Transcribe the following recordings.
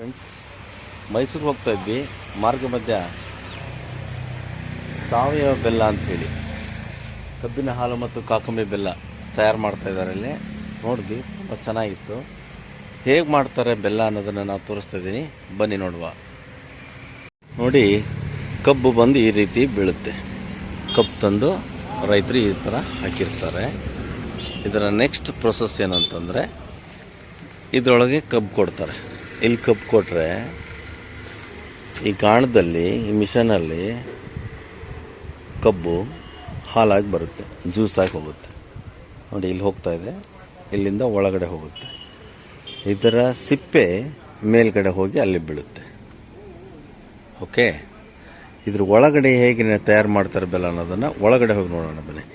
Friends, ಮೈಸೂರಿಗೆ ಹೋಗ್ತಾ ಇದ್ವಿ. ಮಾರ್ಗ ಮಧ್ಯ ಸಾವಯವ ಬೆಲ್ಲ ಅಂಥೇಳಿ ಕಬ್ಬಿನ ಹಾಲು ಮತ್ತು ಕಾಕಂಬಿ ಬೆಲ್ಲ ತಯಾರು ಮಾಡ್ತಾ ಇದ್ದಾರೆ. ಅಲ್ಲಿ ನೋಡಿದ್ವಿ, ತುಂಬ ಚೆನ್ನಾಗಿತ್ತು. ಹೇಗೆ ಮಾಡ್ತಾರೆ ಬೆಲ್ಲ ಅನ್ನೋದನ್ನು ನಾನು ತೋರಿಸ್ತಾ ಇದ್ದೀನಿ, ಬನ್ನಿ ನೋಡುವ. ನೋಡಿ, ಕಬ್ಬು ಬಂದು ಈ ರೀತಿ ಬೀಳುತ್ತೆ. ಕಬ್ಬು ತಂದು ರೈತರು ಈ ಥರ ಹಾಕಿರ್ತಾರೆ. ಇದರ ನೆಕ್ಸ್ಟ್ ಪ್ರೊಸೆಸ್ ಏನಂತಂದರೆ, ಇದರೊಳಗೆ ಕಬ್ಬು ಕೊಡ್ತಾರೆ. ಇಲ್ಲಿ ಕಬ್ಬು ಕೊಟ್ಟರೆ ಈ ಗಾಣದಲ್ಲಿ, ಈ ಮಿಷನಲ್ಲಿ ಕಬ್ಬು ಹಾಲಾಗಿ ಬರುತ್ತೆ, ಜ್ಯೂಸ್ ಆಗಿ ಹೋಗುತ್ತೆ. ನೋಡಿ, ಇಲ್ಲಿ ಹೋಗ್ತಾ ಇದೆ, ಇಲ್ಲಿಂದ ಒಳಗಡೆ ಹೋಗುತ್ತೆ. ಇದರ ಸಿಪ್ಪೆ ಮೇಲ್ಗಡೆ ಹೋಗಿ ಅಲ್ಲಿ ಬೀಳುತ್ತೆ. ಓಕೆ, ಇದ್ರ ಒಳಗಡೆ ಹೇಗೆ ತಯಾರು ಮಾಡ್ತಾರೆ ಬೆಲ್ಲ ಅನ್ನೋದನ್ನು ಒಳಗಡೆ ಹೋಗಿ ನೋಡೋಣ ಬನ್ನಿ.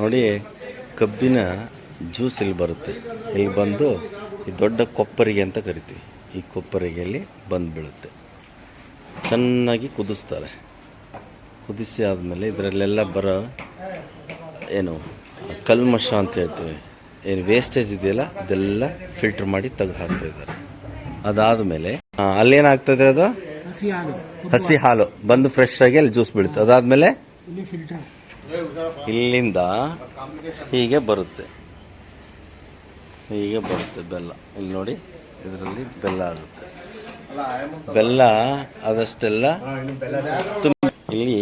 ನೋಡಿ, ಕಬ್ಬಿನ ಜ್ಯೂಸ್ ಇಲ್ಲಿ ಬರುತ್ತೆ. ಇಲ್ಲಿ ಬಂದು ಈ ದೊಡ್ಡ ಕೊಪ್ಪರಿಗೆ ಅಂತ ಕರಿತೀವಿ, ಈ ಕೊಪ್ಪರಿಗೆಯಲ್ಲಿ ಬಂದು ಬೀಳುತ್ತೆ. ಚೆನ್ನಾಗಿ ಕುದಿಸ್ತಾರೆ. ಕುದಿಸಿ ಆದಮೇಲೆ ಇದರಲ್ಲೆಲ್ಲ ಬರೋ ಏನು ಕಲ್ಮಶ ಅಂತ ಹೇಳ್ತೀವಿ, ಏನು ವೇಸ್ಟೇಜ್ ಇದೆಯಲ್ಲ ಅದೆಲ್ಲ ಫಿಲ್ಟರ್ ಮಾಡಿ ತೆಗೆದು ಹಾಕ್ತಾ ಇದ್ದಾರೆ. ಅದಾದಮೇಲೆ ಅಲ್ಲೇನಾಗ್ತದೆ, ಅದು ಹಸಿ ಹಾಲು ಬಂದು ಫ್ರೆಶ್ ಆಗಿ ಅಲ್ಲಿ ಜ್ಯೂಸ್ ಬೀಳುತ್ತೆ. ಅದಾದಮೇಲೆ ಇಲ್ಲಿಂದ ಹೀಗೆ ಬರುತ್ತೆ ಬೆಲ್ಲ. ಇಲ್ಲಿ ನೋಡಿ, ಇದರಲ್ಲಿ ಬೆಲ್ಲ ಆಗುತ್ತೆ. ಬೆಲ್ಲ ಅದಷ್ಟೆಲ್ಲ ಇಲ್ಲಿ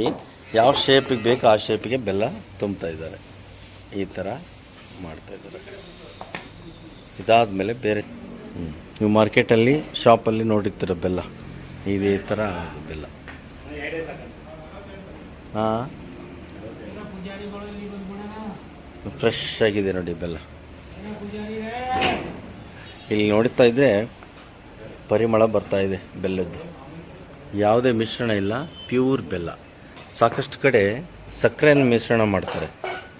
ಯಾವ ಶೇಪಿಗೆ ಬೇಕು ಆ ಶೇಪಿಗೆ ಬೆಲ್ಲ ತುಂಬ್ತಾ ಇದ್ದಾರೆ. ಈ ಥರ ಮಾಡ್ತಾ ಇದ್ದಾರೆ. ಇದಾದಮೇಲೆ ಬೇರೆ ನೀವು ಮಾರ್ಕೆಟಲ್ಲಿ ಶಾಪಲ್ಲಿ ನೋಡಿರ್ತೀರ ಬೆಲ್ಲ, ಇದೇ ಥರ ಆಗೋದು ಬೆಲ್ಲ. ಹಾಂ, ಫ್ರೆಶ್ ಆಗಿದೆ ನೋಡಿ ಬೆಲ್ಲ. ಇಲ್ಲಿ ನೋಡ್ತಾ ಇದ್ರೆ ಪರಿಮಳ ಬರ್ತಾ ಇದೆ ಬೆಲ್ಲದ್ದು. ಯಾವುದೇ ಮಿಶ್ರಣ ಇಲ್ಲ, ಪ್ಯೂರ್ ಬೆಲ್ಲ. ಸಾಕಷ್ಟು ಕಡೆ ಸಕ್ಕರೆಯನ್ನು ಮಿಶ್ರಣ ಮಾಡ್ತಾರೆ.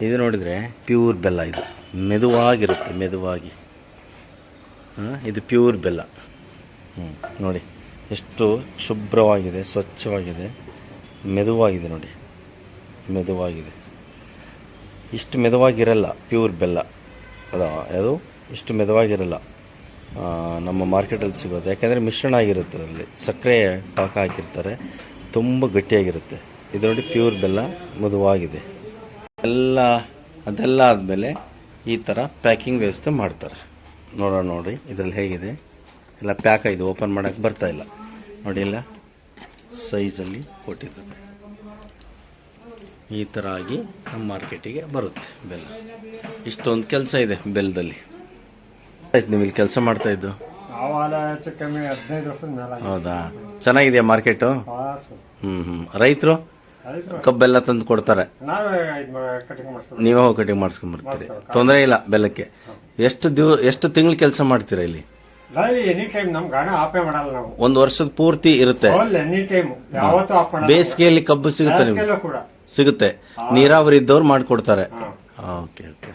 ಇದು ನೋಡಿದರೆ ಪ್ಯೂರ್ ಬೆಲ್ಲ. ಇದು ಮೆದುವಾಗಿರುತ್ತೆ, ಮೆದುವಾಗಿ. ಇದು ಪ್ಯೂರ್ ಬೆಲ್ಲ. ನೋಡಿ ಎಷ್ಟು ಶುಭ್ರವಾಗಿದೆ, ಸ್ವಚ್ಛವಾಗಿದೆ, ಮೆದುವಾಗಿದೆ. ನೋಡಿ, ಮೆದುವಾಗಿದೆ. ಇಷ್ಟು ಮೆದುವಾಗಿರಲ್ಲ ಪ್ಯೂರ್ ಬೆಲ್ಲ. ಅದು ಇಷ್ಟು ಮೆದುವಾಗಿರಲ್ಲ ನಮ್ಮ ಮಾರ್ಕೆಟಲ್ಲಿ ಸಿಗೋದು. ಯಾಕೆಂದರೆ ಮಿಶ್ರಣ ಆಗಿರುತ್ತೆ, ಅದರಲ್ಲಿ ಸಕ್ಕರೆ ಪಾಕ ಹಾಕಿರ್ತಾರೆ, ತುಂಬ ಗಟ್ಟಿಯಾಗಿರುತ್ತೆ. ಇದು ನೋಡಿ, ಪ್ಯೂರ್ ಬೆಲ್ಲ, ಮೃದುವಾಗಿದೆ. ಅದೆಲ್ಲ ಆದಮೇಲೆ ಈ ಥರ ಪ್ಯಾಕಿಂಗ್ ವ್ಯವಸ್ಥೆ ಮಾಡ್ತಾರೆ. ನೋಡೋಣ, ನೋಡಿ ಇದರಲ್ಲಿ ಹೇಗಿದೆ. ಎಲ್ಲ ಪ್ಯಾಕ್ ಆಗಿದೆ, ಓಪನ್ ಮಾಡೋಕ್ಕೆ ಬರ್ತಾ ಇಲ್ಲ. ನೋಡಿ, ಎಲ್ಲ ಸೈಜಲ್ಲಿ ಕೊಟ್ಟಿದ್ದಾರೆ. ಈ ಥರ ಆಗಿ ನಮ್ಮ ಮಾರ್ಕೆಟಿಗೆ ಬರುತ್ತೆ ಬೆಲ್ಲ. ಇಷ್ಟೊಂದು ಕೆಲಸ ಇದೆ ಬೆಲ್ಲದಲ್ಲಿ. ಆಯ್ತು, ನೀವು ಇಲ್ಲಿ ಕೆಲಸ ಮಾಡ್ತಾ ಇದ್ದು? ಹೌದಾ, ಚೆನ್ನಾಗಿದೆಯಾ ಮಾರ್ಕೆಟು? ರೈತರು ಕಬ್ಬೆಲ್ಲ ತಂದು ಕೊಡ್ತಾರೆ, ನೀವೇ ಹೋಗಿ ಕಟಿಂಗ್ ಮಾಡಿಸ್ಕೊಂಡ್ಬರ್ತೀರಿ. ತೊಂದರೆ ಇಲ್ಲ ಬೆಲ್ಲಕ್ಕೆ. ಎಷ್ಟು ತಿಂಗಳು ಕೆಲಸ ಮಾಡ್ತೀರಾ ಇಲ್ಲಿ? ಒಂದು ವರ್ಷದ ಪೂರ್ತಿ ಇರುತ್ತೆ. ಬೇಸಿಗೆಯಲ್ಲಿ ಕಬ್ಬು ಸಿಗುತ್ತೆ ನಿಮ್ಗೆ? ಸಿಗುತ್ತೆ. ನೀರಾವರಿ ಇದ್ದವ್ರು ಮಾಡಿಕೊಡ್ತಾರೆ. Okay okay.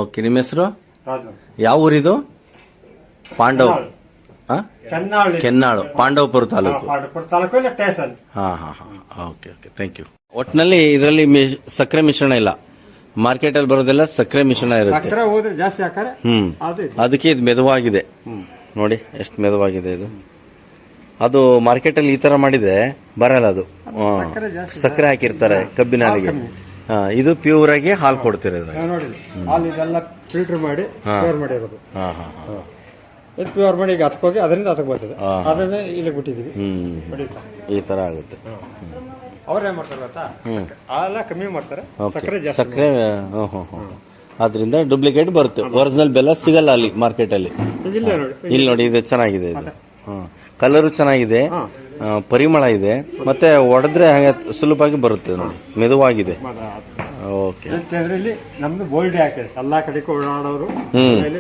ಓಕೆ, ನಿಮ್ಮ ಹೆಸರು? ಯಾವ ಊರಿದು? Pandav Kennalu, Pandavapura taluk. Okay okay, thank you. ಒಟ್ಟಿನಲ್ಲಿ ಇದರಲ್ಲಿ ಸಕ್ಕರೆ ಮಿಶ್ರಣ ಇಲ್ಲ. ಮಾರ್ಕೆಟ್ ಅಲ್ಲಿ ಬರೋದೆಲ್ಲ ಸಕ್ಕರೆ ಮಿಶ್ರಣ ಇರುತ್ತೆ. ಅದಕ್ಕೆ ಇದು ಮೆದುವಾಗಿದೆ. ನೋಡಿ ಎಷ್ಟು ಮೆದುವಾಗಿದೆ ಇದು. ಅದು ಮಾರ್ಕೆಟ್ ಅಲ್ಲಿ ಈ ತರ ಮಾಡಿದ್ರೆ ಬರಲ್ಲ. ಅದು ಸಕ್ಕರೆ ಹಾಕಿರ್ತಾರೆ ಕಬ್ಬಿನ ಹಾಲಿಗೆ. ಇದು ಪ್ಯೂರ್ ಆಗಿ ಹಾಲು ಕೊಡ್ತಿರೋದು. ಫಿಲ್ಟರ್ ಮಾಡಿ ಪ್ಯೂರ್ ಮಾಡಿ ಈಗ ಹತ್ಕೋಗಿ ಅದರಿಂದ ಹತ್ತಕ್ಕೆ ಬರ್ತದೆ. ಅದನ್ನ ಇಲ್ಲಿ ಬಿಟ್ಟಿದೀವಿ. ಈ ತರ ಆಗುತ್ತೆ. ಅವ್ರೇನ್ ಮಾಡ್ತಾರೆ ಗೊತ್ತಾ, ಹಾಲ ಕಮ್ಮಿ ಮಾಡ್ತಾರೆ, ಸಕ್ಕರೆ ಜಾಸ್ತಿ. ಸಕ್ಕರೆ ಅದರಿಂದ ಡೂಪ್ಲಿಕೇಟ್ ಬರುತ್ತೆ. ಒರಿಜಿನಲ್ ಬೆಲ್ಲ ಸಿಗಲ್ಲ ಅಲ್ಲಿ ಮಾರ್ಕೆಟ್ ಅಲ್ಲಿ. ಇಲ್ಲಿ ನೋಡಿ, ಇದು ಚೆನ್ನಾಗಿದೆ. ಇದು ಕಲರು ಚೆನ್ನಾಗಿದೆ, ಪರಿಮಳ ಇದೆ, ಮತ್ತೆ ಒಡೆದ್ರೆ ಹಾಗೆ ಸುಲಭವಾಗಿ ಬರುತ್ತೆ. ನೋಡಿ, ಮೆದುವಾಗಿದೆ. ಓಕೆ. ಇಲ್ಲಿ ನಮ್ದು ಬೋಲ್ಡ್ ಹಾಕಿದೆ, ಎಲ್ಲಾ ಕಡೆಗೆ ಓಡಾಡೋರು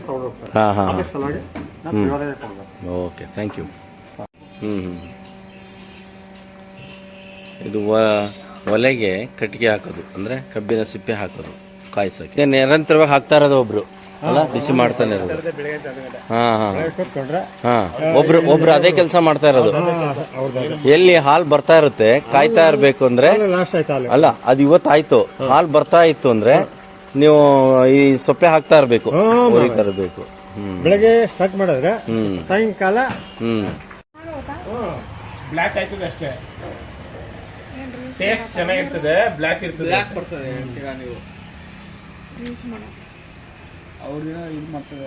ತಗೊಂಡೋಗ್ತಾರೆ. Okay, thank you. ಇದು ಒಲೆಗೆ ಕಟ್ಟಿಗೆ ಹಾಕೋದು, ಅಂದ್ರೆ ಕಬ್ಬಿನ ಸಿಪ್ಪೆ ಹಾಕೋದು, ಕಾಯಿಸೋಕೆ ನಿರಂತರವಾಗಿ ಹಾಕ್ತಾ ಇರೋದು ಒಬ್ರು ಅಲ್ಲ, ಬಿಸಿ ಮಾಡ್ತಾನೆ ಇರೋದು. ಒಬ್ರು ಅದೇ ಕೆಲಸ ಮಾಡ್ತಾ ಇರೋದು. ಎಲ್ಲಿ ಹಾಲು ಬರ್ತಾ ಇರುತ್ತೆ, ಕಾಯ್ತಾ ಇರ್ಬೇಕು ಅಂದ್ರೆ ಅಲ್ಲ, ಅದು ಇವತ್ತಾಯ್ತು, ಹಾಲು ಬರ್ತಾ ಇತ್ತು ಅಂದ್ರೆ ನೀವು ಈ ಸೊಪ್ಪೆ ಹಾಕ್ತಾ ಇರಬೇಕು, ಹ್ಮ್. ಹೊರಿತಾ ಇರಬೇಕು. ಬೆಳಗ್ಗೆ ಸ್ಟಾರ್ಟ್ ಮಾಡಿದ್ರೆ ಸಾಯಂಕಾಲ ಬ್ಲ್ಯಾಕ್ ಆಯ್ತದೆ ಅಷ್ಟೇ. ಟೇಸ್ಟ್ ಚೆನ್ನಾಗಿರ್ತದೆ, ಬ್ಲ್ಯಾಕ್ ಇರ್ತದೆ. ಬ್ಲ್ಯಾಕ್ ಬರ್ತದೆ ಅಂತೀರಾ ನೀವು? ಅವ್ರಿಗೆ ಇದು ಮಾಡ್ತದೆ.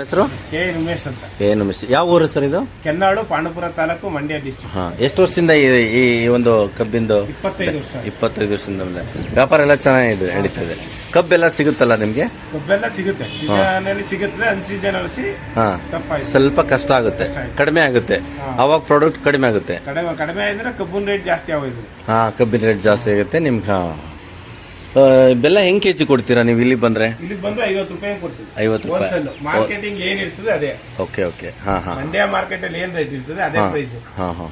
ಹೆಸರು ಕೆ ಉಮೇಶ್ ಅಂತ, ಏನು ಮಿಸ್, ಯಾವ ಊರು ಸರ್ ಇದು? ಕೆನ್ನಾಡು, ಪಾಂಡವಪುರ ತಾಲೂಕು, ಮಂಡ್ಯ ಡಿಸ್ಟ್ರಿಕ್ಟ್. ಹಾ, ಎಷ್ಟು ವರ್ಷದಿಂದ ಈ ಒಂದು ಕಬ್ಬಿಂದು? 25 ವರ್ಷ. 25 ವರ್ಷದಿಂದ ಮೇಲೆ ವ್ಯಾಪಾರ ಎಲ್ಲ ಚೆನ್ನಾಗಿದೆ, ನಡೀತದೆ. ಕಬ್ಬೆಲ್ಲ ಸಿಗುತ್ತಲ್ಲ ನಿಮ್ಗೆ? ಕಬ್ಬೆಲ್ಲ ಸಿಗುತ್ತೆ, ಸೀಸನ್ ಅಲ್ಲಿ ಸಿಗುತ್ತೆ, ಅನ್ ಸೀಸನ್ ಅಲ್ಲಿ ಹಾ, ಟಫ್ ಆಯ್ತು. ಸ್ವಲ್ಪ ಕಷ್ಟ ಆಗುತ್ತೆ, ಕಡಿಮೆ ಆಗುತ್ತೆ, ಅವಾಗ ಪ್ರಾಡಕ್ಟ್ ಕಡಿಮೆ ಆಗುತ್ತೆ. ಕಡಿಮೆ ಆದ್ರೆ ಕಬ್ಬಿನ ರೇಟ್ ಜಾಸ್ತಿ ಆಗೋದು. ಹಾ, ಕಬ್ಬಿನ ರೇಟ್ ಜಾಸ್ತಿ ಆಗುತ್ತೆ ನಿಮ್ಗೆ. ಬೆಲ್ಲ ಹೆಂಗ್ ಕೆಜಿ ಕೊಡ್ತೀರಾ ನೀವು ಇಲ್ಲಿ ಬಂದ್ರೆ? ಇಲ್ಲಿ ಬಂದು 50 ರೂಪಾಯಿ ಕೊಡ್ತೀವಿ. 50 ರೂಪಾಯಿ. ಹೋಲ್ಸೇಲ್ ಮಾರ್ಕೆಟಿಂಗ್ ಏನ್ ಇರ್ತದೆ ಅದೇ. Okay okay. ಹಾ ಹಾ ಮಂಡ್ಯ ಮಾರ್ಕೆಟ್ ಅಲ್ಲಿ ಏನ್ ರೇಟ್ ಇರ್ತದೆ ಅದೇ ಪ್ರೈಸ್. ಹಾ ಹಾ.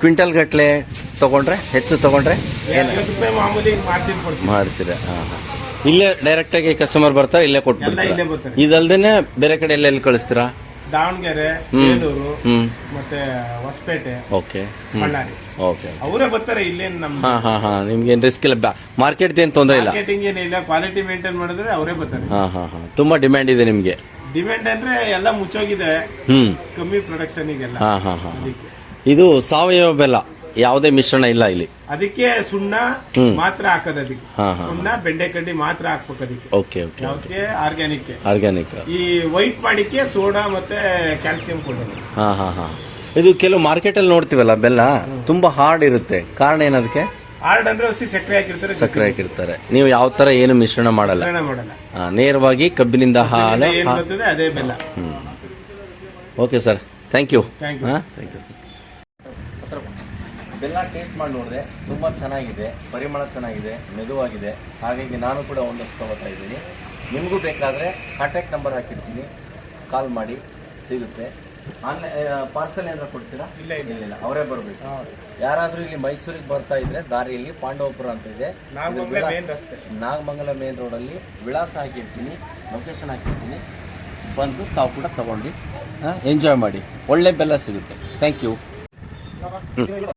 ಕ್ವಿಂಟಲ್ ಗಟ್ಲೆ ತಗೊಂಡ್ರೆ, ಹೆಚ್ಚು ತಗೊಂಡ್ರೆ 50 ರೂಪಾಯಿ ಮಾಮೂಲಿ ಮಾರ್ಜಿನ್ ಕೊಡ್ತೀವಿ. ಮಾಡ್ತೀರಾ? ಹಾ ಹಾ. ಇಲ್ಲೇ ಡೈರೆಕ್ಟ್ ಆಗಿ ಕಸ್ಟಮರ್ ಬರ್ತಾರೆ, ಇಲ್ಲೇ ಎಲ್ಲ ಕೊಟ್ಬಿಡ್ತೀರಾ? ಇಲ್ಲೇ ಬರ್ತಾರೆ. ಇದಲ್ದೇನೆ ಬೇರೆ ಕಡೆ ಎಲ್ಲೆಲ್ಲಿ ಕಳಿಸ್ತೀರಾ? ದಾವಣಗೆರೆ, ಬೇಲೂರು, ಹ್ಮ್. ಮತ್ತೆ ಹೊಸಪೇಟೆ, ಓಕೆ. ಬಳ್ಳಾರಿ ಓಕೆ. ಅವರೇ ಬರ್ತಾರೆ. ಇಲ್ಲೇನು ನಮ್ಮ ಹಾ ಹಾ ಹಾ. ನಿಮ್ಗೇನ್ ರಿಸ್ಕ್ ಇಲ್ಲ, ಮಾರ್ಕೆಟ್ ಏನ್ ತೊಂದರೆ ಇಲ್ಲ? ಮಾರ್ಕೆಟಿಂಗ್ ಏನಿಲ್ಲ, ಕ್ವಾಲಿಟಿ ಮೇಂಟೈನ್ ಮಾಡಿದ್ರೆ ಅವರೇ ಬರ್ತಾರೆ. ಹಾ ಹಾ ಹಾ. ತುಂಬಾ ಡಿಮ್ಯಾಂಡ್ ಇದೆ ನಿಮ್ಗೆ? ಡಿಮ್ಯಾಂಡ್ ಅಂದ್ರೆ ಎಲ್ಲ ಮುಚ್ಚೋಗಿದೆ, ಹ್ಮ್. ಕಮ್ಮಿ ಪ್ರೊಡಕ್ಷನ್ ಈಗೆಲ್ಲ. ಹಾ ಹಾ ಹಾ. ಅದಕ್ಕೆ ಇದು ಸಾವಯವ ಬೆಲ್ಲ, ಯಾವುದೇ ಮಿಶ್ರಣ ಇಲ್ಲ ಇಲ್ಲಿ? ಅದಕ್ಕೆ ಸುಣ್ಣ ಹ್ಮ್. ಮಾತ್ರ ಹಾಕೋದು. ಅದಕ್ಕೆ ಹಾ, ಹಾ. ಸುಣ್ಣ, ಬೆಂಡೆ ಕಡ್ಡಿ ಮಾತ್ರ ಹಾಕ್ಬೇಕು ಅದಕ್ಕೆ. Okay okay. ಯಾವಕ್ಕೆ ಆರ್ಗ್ಯಾನಿಕ್. ಆರ್ಗ್ಯಾನಿಕ್. ಈ ವೈಟ್ ಮಾಡಿಕ್ಕೆ ಸೋಡಾ ಮತ್ತೆ ಕ್ಯಾಲ್ಸಿಯಂ ಕೊಡೋದು. ಹಾ ಹಾ ಹಾ. ಇದು ಕೆಲವು ಮಾರ್ಕೆಟ್ ಅಲ್ಲಿ ನೋಡ್ತೀವಲ್ಲ ಬೆಲ್ಲ, ತುಂಬಾ ಹಾರ್ಡ್ ಇರುತ್ತೆ. ಕಾರಣ ಏನದಕ್ಕೆ? ಹಾರ್ಡ್ ಅಂದ್ರೆ ಹಸಿ ಸಕ್ಕರೆ ಹಾಕಿರ್ತಾರೆ. ಸಕ್ಕರೆ ಹಾಕಿರ್ತಾರೆ. ನೀವು ಯಾವ ತರ ಏನು ಮಿಶ್ರಣ ಮಾಡಲ್ಲ? ಮಿಶ್ರಣ ಮಾಡಲ್ಲ. ಹಾ, ನೇರವಾಗಿ ಕಬ್ಬಿನಿಂದ ಹಾಲು. ಏನ್ ಬರ್ತದೆ ಅದೇ ಬೆಲ್ಲ. Okay sir, thank you. Thank you. Thank you. ಬೆಲ್ಲ ಟೇಸ್ಟ್ ಮಾಡಿ ನೋಡಿದ್ರೆ ತುಂಬ ಚೆನ್ನಾಗಿದೆ, ಪರಿಮಳ ಚೆನ್ನಾಗಿದೆ, ಮೆದುವಾಗಿದೆ. ಹಾಗಾಗಿ ನಾನು ಕೂಡ ಒಂದಷ್ಟು ತಗೋತಾ ಇದ್ದೀನಿ. ನಿಮಗೂ ಬೇಕಾದರೆ ಕಾಂಟ್ಯಾಕ್ಟ್ ನಂಬರ್ ಹಾಕಿರ್ತೀನಿ, ಕಾಲ್ ಮಾಡಿ, ಸಿಗುತ್ತೆ. ಆನ್ಲೈನ್ ಪಾರ್ಸಲ್ ಏನಾದ್ರು ಕೊಡ್ತೀರಾ? ಇಲ್ಲ, ಇಲ್ಲ, ಅವರೇ ಬರಬೇಕು. ಯಾರಾದರೂ ಇಲ್ಲಿ ಮೈಸೂರಿಗೆ ಬರ್ತಾ ಇದ್ರೆ ದಾರಿಯಲ್ಲಿ ಪಾಂಡವಪುರ ಅಂತ ಇದೆ, ನಾಗಮಂಗಲ ಮೇನ್ ರಸ್ತೆ. ನಾಗಮಂಗಲ ಮೇನ್ ರೋಡಲ್ಲಿ ವಿಳಾಸ ಹಾಕಿರ್ತೀನಿ, ಲೊಕೇಶನ್ ಹಾಕಿರ್ತೀನಿ. ಬಂದು ತಾವು ಕೂಡ ತಗೊಂಡು ಎಂಜಾಯ್ ಮಾಡಿ. ಒಳ್ಳೆ ಬೆಲ್ಲ ಸಿಗುತ್ತೆ. Thank you.